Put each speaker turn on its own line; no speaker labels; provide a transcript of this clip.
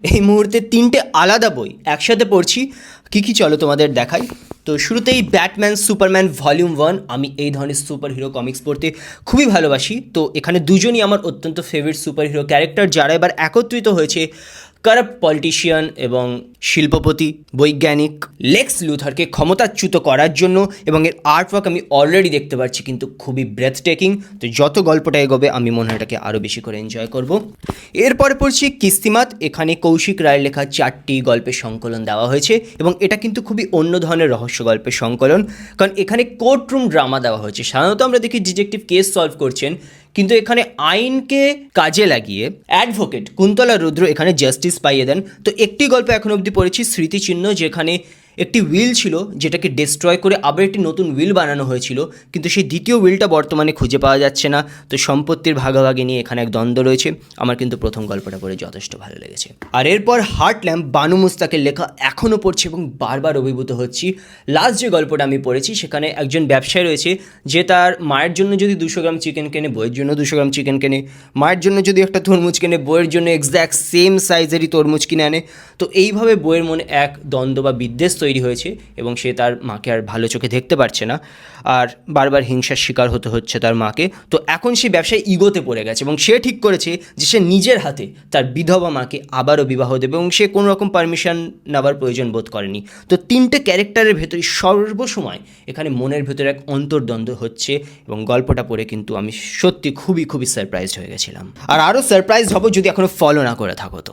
এই মুহূর্তে তিনটে আলাদা বই একসাথে পড়ছি। কী চলো তোমাদের দেখাই। তো শুরুতেই ব্যাটম্যান সুপারম্যান ভলিউম 1। আমি এই ধরনের সুপার হিরো কমিক্স পড়তে খুবই ভালোবাসি। তো এখানে দুজনই আমার অত্যন্ত ফেভারিট সুপার হিরো ক্যারেক্টার, যারা এবার একত্রিত হয়েছে কারাপ্ট পলিটিশিয়ান এবং শিল্পপতি বৈজ্ঞানিক লেক্স লুথারকে ক্ষমতাচ্যুত করার জন্য, এবং এর আর্টওয়ার্ক আমি অলরেডি দেখতে পাচ্ছি কিন্তু খুবই ব্রেথ টেকিং। তো যত গল্পটা এগোবে আমি মনে হয় এটাকে আরও বেশি করে এনজয় করব। এরপরে পড়ছি কিস্তিমাত। এখানে কৌশিক রায়ের লেখা 4টি গল্পের সংকলন দেওয়া হয়েছে, এবং এটা কিন্তু খুবই অন্য ধরনের রহস্য গল্পের সংকলন, কারণ এখানে কোর্টরুম ড্রামা দেওয়া হয়েছে। সাধারণত আমরা দেখি ডিটেকটিভ কেস সলভ করছেন, কিন্তু এখানে আইনকে কাজে লাগিয়ে অ্যাডভোকেট কুন্তলা রুদ্র এখানে জাস্টিস পাইয়ে দেন। তো একটি গল্প এখন অবধি পড়েছি, স্মৃতিচিহ্ন, যেখানে একটি উইল ছিল যেটাকে ডিস্ট্রয় করে আবার একটি নতুন উইল বানানো হয়েছিল, কিন্তু সেই দ্বিতীয় উইলটা বর্তমানে খুঁজে পাওয়া যাচ্ছে না। তো সম্পত্তির ভাগাভাগি নিয়ে এখানে এক দ্বন্দ্ব রয়েছে। আমার কিন্তু প্রথম গল্পটা পড়ে যথেষ্ট ভালো লেগেছে। আর এরপর হার্ট ল্যাম্প, বানু মুস্তাকের লেখা, এখনও পড়ছি এবং বারবার অভিভূত হচ্ছি। লাস্ট যে গল্পটা আমি পড়েছি সেখানে একজন ব্যবসায়ী রয়েছে যে তার মায়ের জন্য যদি 200 গ্রাম চিকেন কেনে, বইয়ের জন্য 200 গ্রাম চিকেন কেনে, মায়ের জন্য যদি একটা তরমুজ কেনে, বইয়ের জন্য এক্স্যাক্ট সেম সাইজেরই তরমুজ কিনে আনে। তো এইভাবে বইয়ের মনে এক দ্বন্দ্ব বা বিদ্বেষ তৈরি হয়েছে, এবং সে তার মাকে আর ভালো চোখে দেখতে পারছে না, আর বারবার হিংসার শিকার হতে হচ্ছে তার মাকে। তো এখন সে ব্যবসায় ইগোতে পড়ে গেছে, এবং সে ঠিক করেছে যে সে নিজের হাতে তার বিধবা মাকে আবারও বিবাহ দেবে, এবং সে কোনো রকম পারমিশন নেওয়ার প্রয়োজন বোধ করেনি। তো তিনটে ক্যারেক্টারের ভেতরে সর্বসময় এখানে মনের ভেতরে এক অন্তর্দ্বন্দ্ব হচ্ছে, এবং গল্পটা পড়ে কিন্তু আমি সত্যি খুবই সারপ্রাইজড হয়ে গেছিলাম। আর আরও সারপ্রাইজ হব যদি এখনও ফলো না করে থাকো তো।